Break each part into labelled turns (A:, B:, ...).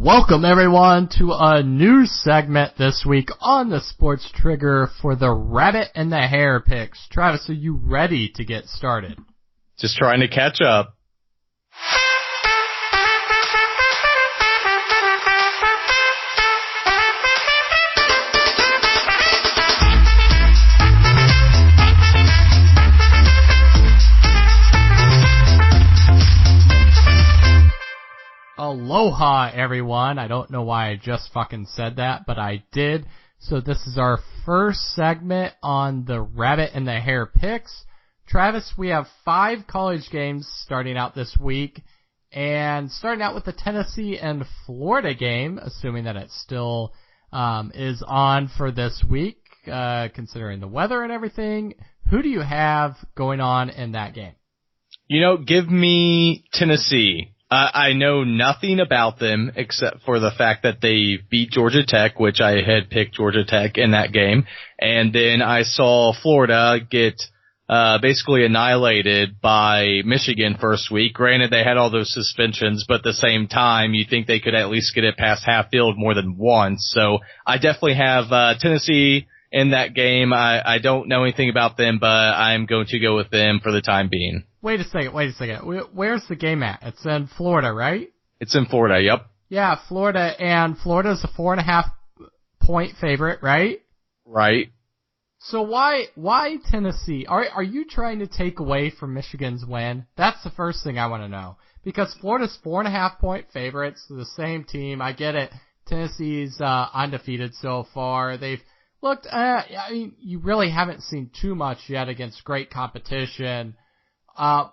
A: Welcome everyone to a new segment this week on the Sports Trigger for the Rabbit and the Hare picks. Travis, are you ready to get started?
B: Just trying to catch up.
A: Aloha, everyone. I don't know why I just fucking said that, but I did. So this is our first segment on the Rabbit and the Hare picks. Travis, we have 5 college games starting out this week, and starting out with the Tennessee and Florida game, assuming that it still is on for this week, considering the weather and everything. Who do you have going on in that game?
B: Give me Tennessee. I know nothing about them except for the fact that they beat Georgia Tech, which I had picked Georgia Tech in that game. And then I saw Florida get basically annihilated by Michigan first week. Granted, they had all those suspensions, but at the same time, you think they could at least get it past half field more than once. So I definitely have Tennessee in that game. I don't know anything about them, but I'm going to go with them for the time being.
A: Wait a second. Where's the game at? It's in Florida, right?
B: It's in Florida, yep.
A: Yeah, Florida, and Florida's a 4.5 point favorite, right?
B: Right.
A: So why Tennessee? Are you trying to take away from Michigan's win? That's the first thing I want to know. Because Florida's 4.5 point favorites, the same team. I get it. Tennessee's undefeated so far. They've looked, you really haven't seen too much yet against great competition.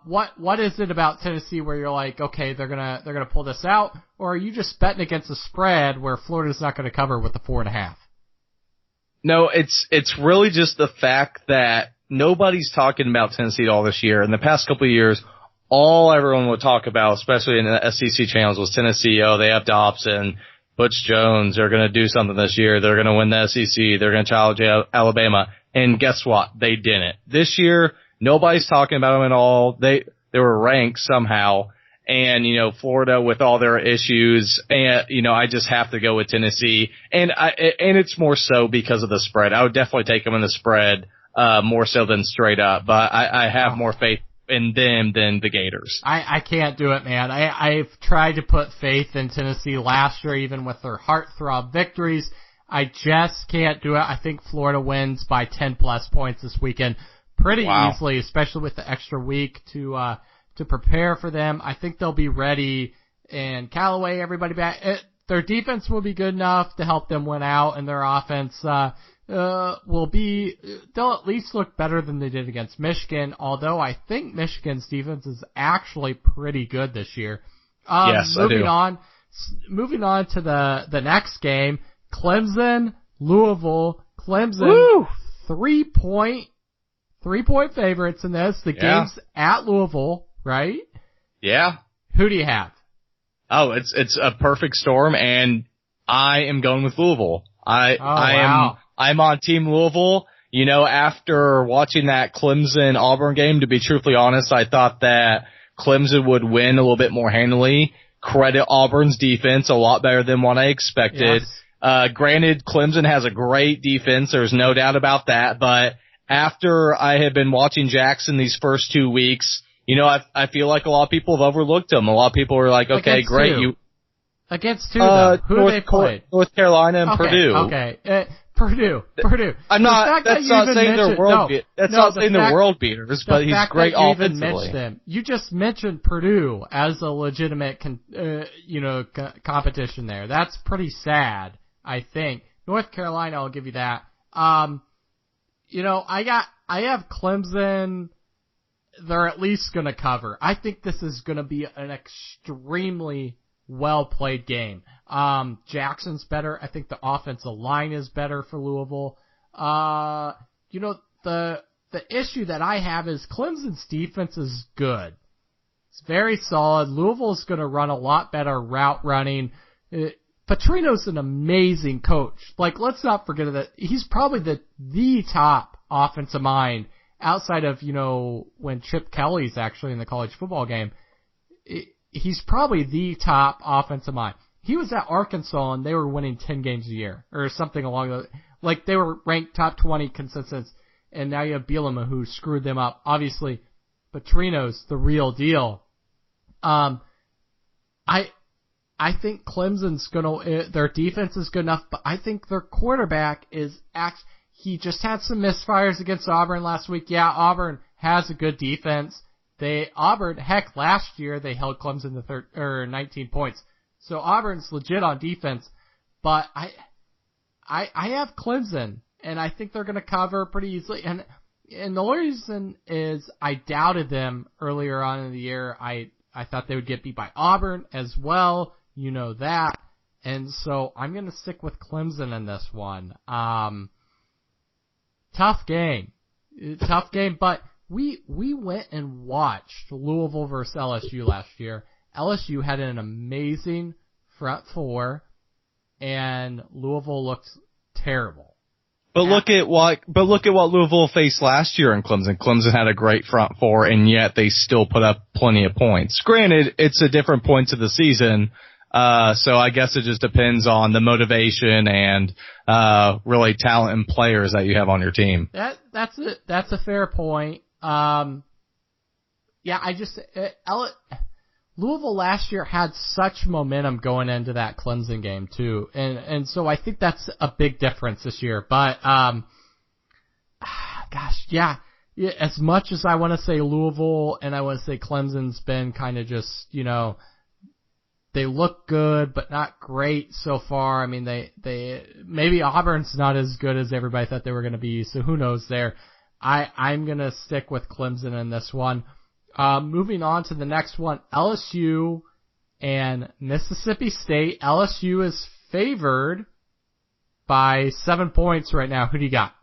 A: What is it about Tennessee where you're like, okay, they're gonna pull this out, or are you just betting against a spread where Florida's not gonna cover with the 4.5?
B: No, it's really just the fact that nobody's talking about Tennessee at all this year. In the past couple of years, all everyone would talk about, especially in the SEC channels, was Tennessee. Oh, they have Dobson, Butch Jones. They're gonna do something this year. They're gonna win the SEC. They're gonna challenge Alabama. And guess what? They didn't. This year, nobody's talking about them at all. They were ranked somehow. And, Florida with all their issues. And, I just have to go with Tennessee. And it's more so because of the spread. I would definitely take them in the spread, more so than straight up. But I have more faith in them than the Gators.
A: I can't do it, man. I've tried to put faith in Tennessee last year, even with their heartthrob victories. I just can't do it. I think Florida wins by 10 plus points this weekend. Pretty easily, especially with the extra week to prepare for them. I think they'll be ready, and Callaway, everybody back. Their defense will be good enough to help them win out, and their offense they'll at least look better than they did against Michigan, although I think Michigan's defense is actually pretty good this year.
B: Yes,
A: moving
B: I do.
A: Moving on to the next game, Clemson, Louisville. Clemson,
B: Woo!
A: 3-point favorites in this. The game's at Louisville, right?
B: Yeah.
A: Who do you have?
B: Oh, it's a perfect storm, and I am going with Louisville. I'm on Team Louisville. After watching that Clemson-Auburn game, to be truthfully honest, I thought that Clemson would win a little bit more handily. Credit Auburn's defense, a lot better than what I expected. Yes. Granted, Clemson has a great defense. There's no doubt about that, but after I have been watching Jackson these first 2 weeks, I feel like a lot of people have overlooked him. A lot of people were like, okay,
A: against
B: great.
A: Who? Against who, though? Who do they play?
B: North Carolina and Purdue.
A: Okay. Purdue.
B: I'm not, that's not saying they're world beaters. That's not saying they're world beaters, but he's great offensively.
A: You just mentioned Purdue as a legitimate, competition there. That's pretty sad, I think. North Carolina, I'll give you that. I have Clemson. They're at least going to cover. I think this is going to be an extremely well-played game. Jackson's better. I think the offensive line is better for Louisville. The issue that I have is Clemson's defense is good. It's very solid. Louisville's going to run a lot better route running. Petrino's an amazing coach. Let's not forget that he's probably the top offensive mind outside of, when Chip Kelly's actually in the college football game. He's probably the top offensive mind. he was at Arkansas and they were winning 10 games a year or something along those. Like they were ranked top 20 consensus, and now you have Bielema who screwed them up. Obviously, Petrino's the real deal. I think Clemson's their defense is good enough, but I think their quarterback he just had some misfires against Auburn last week. Yeah, Auburn has a good defense. Last year they held Clemson to 19 points. So Auburn's legit on defense, but I have Clemson, and I think they're going to cover pretty easily. And the only reason is I doubted them earlier on in the year. I thought they would get beat by Auburn as well. You know that. And so I'm going to stick with Clemson in this one. Tough game, but we went and watched Louisville versus LSU last year. LSU had an amazing front four, and Louisville looked terrible.
B: But look at what Louisville faced last year in Clemson. Clemson had a great front four, and yet they still put up plenty of points. Granted, it's a different points of the season. So I guess it just depends on the motivation and really talent and players that you have on your team.
A: That's a fair point. Louisville last year had such momentum going into that Clemson game too, and so I think that's a big difference this year. But as much as I want to say Louisville and I want to say Clemson's been kind of just, they look good, but not great so far. I mean, they maybe Auburn's not as good as everybody thought they were going to be, so who knows there. I'm going to stick with Clemson in this one. Moving on to the next one, LSU and Mississippi State. LSU is favored by 7 points right now. Who do you got?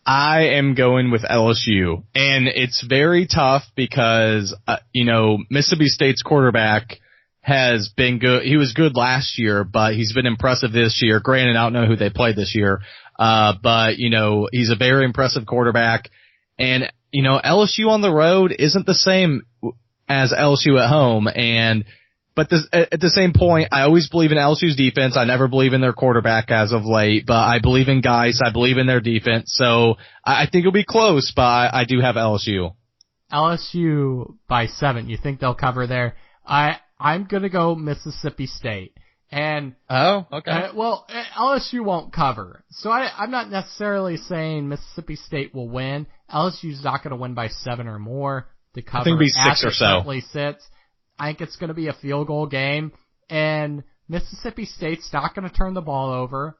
B: I am going with LSU, and it's very tough because, Mississippi State's quarterback has been good. He was good last year, but he's been impressive this year. Granted, I don't know who they played this year. But he's a very impressive quarterback, and, LSU on the road isn't the same as LSU at home. But at the same point, I always believe in LSU's defense. I never believe in their quarterback as of late, but I believe in Geis. I believe in their defense. So I think it'll be close, but I do have LSU.
A: LSU by 7. You think they'll cover there? I'm gonna go Mississippi State. And
B: okay.
A: LSU won't cover, so I'm not necessarily saying Mississippi State will win. LSU's not going to win by 7 or more. The cover
B: I think it'll be 6 or so.
A: Sits. I think it's going to be a field goal game, and Mississippi State's not going to turn the ball over.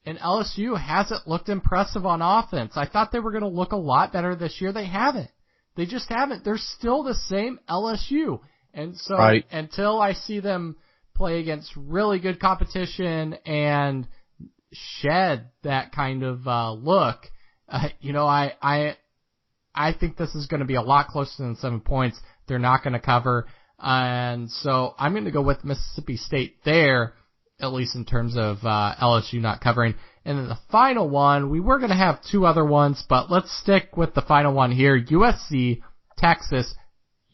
A: And LSU hasn't looked impressive on offense. I thought they were going to look a lot better this year. They haven't. They just haven't. They're still the same LSU, and so until I see them play against really good competition and shed that kind of look, I think this is going to be a lot closer than 7 points. They're not going to cover, and so I'm going to go with Mississippi State there, at least in terms of LSU not covering. And then the final one, we were going to have 2 other ones, but let's stick with the final one here. USC, Texas.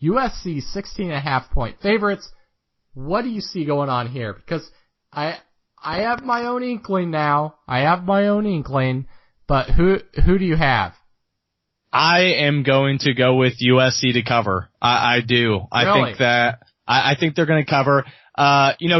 A: USC 16.5 point favorites. What do you see going on here? Because I have my own inkling now. But who do you have?
B: I am going to go with USC to cover. I do.
A: Really?
B: I think they're going to cover.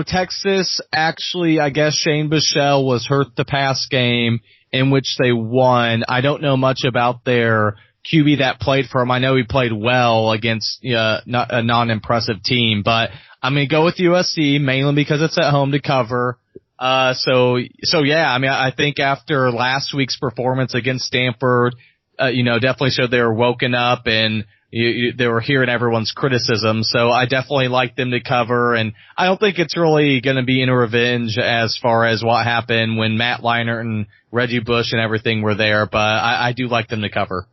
B: Texas actually, I guess Shane Buechele was hurt the past game in which they won. I don't know much about their QB that played for him. I know he played well against not a non-impressive team, but I'm going to go with USC mainly because it's at home to cover. So yeah, I mean, I think after last week's performance against Stanford, definitely showed they were woken up and they were hearing everyone's criticism. So I definitely like them to cover, and I don't think it's really going to be in revenge as far as what happened when Matt Leinart and Reggie Bush and everything were there, but I do like them to cover.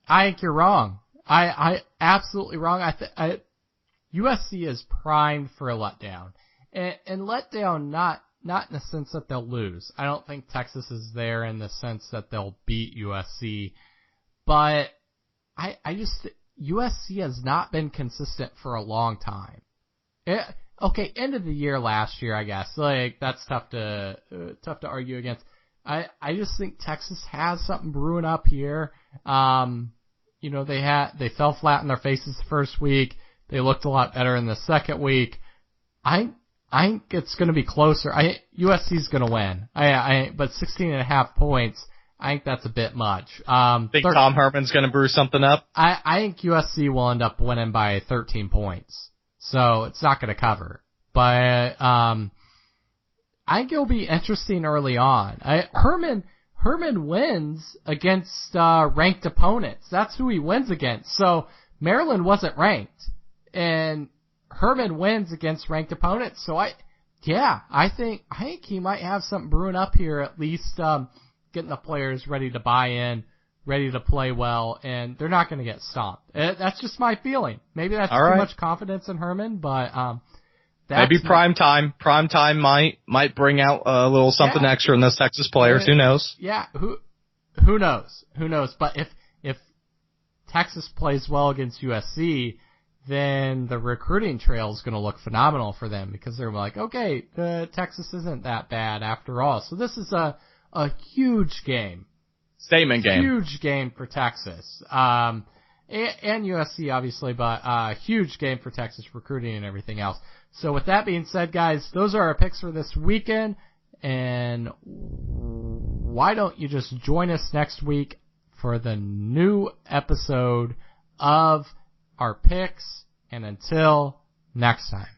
A: I think you're wrong. I absolutely wrong. USC is primed for a letdown, and letdown not in the sense that they'll lose. I don't think Texas is there in the sense that they'll beat USC, but USC has not been consistent for a long time. okay, end of the year last year, I guess. Like, that's tough to argue against. I just think Texas has something brewing up here. You know, they fell flat in their faces the first week. They looked a lot better in the second week. I think it's going to be closer. USC's going to win. But 16.5 points, I think that's a bit much.
B: Think Tom Herman's going to brew something up?
A: I think USC will end up winning by 13 points. So it's not going to cover. But, I think it'll be interesting early on. Herman wins against, ranked opponents. That's who he wins against. So Maryland wasn't ranked. And Herman wins against ranked opponents. So I think he might have something brewing up here, at least, getting the players ready to buy in, ready to play well, and they're not going to get stomped. That's just my feeling. Maybe that's too much confidence in Herman, but,
B: maybe prime time might bring out a little something extra in those Texas players. Who knows?
A: Yeah, who knows? Who knows? But if Texas plays well against USC, then the recruiting trail is going to look phenomenal for them because they're like, okay, Texas isn't that bad after all. So this is a huge game.
B: Statement game.
A: Huge game for Texas. And USC obviously, but huge game for Texas recruiting and everything else. So with that being said, guys, those are our picks for this weekend. And why don't you just join us next week for the new episode of our picks. And until next time.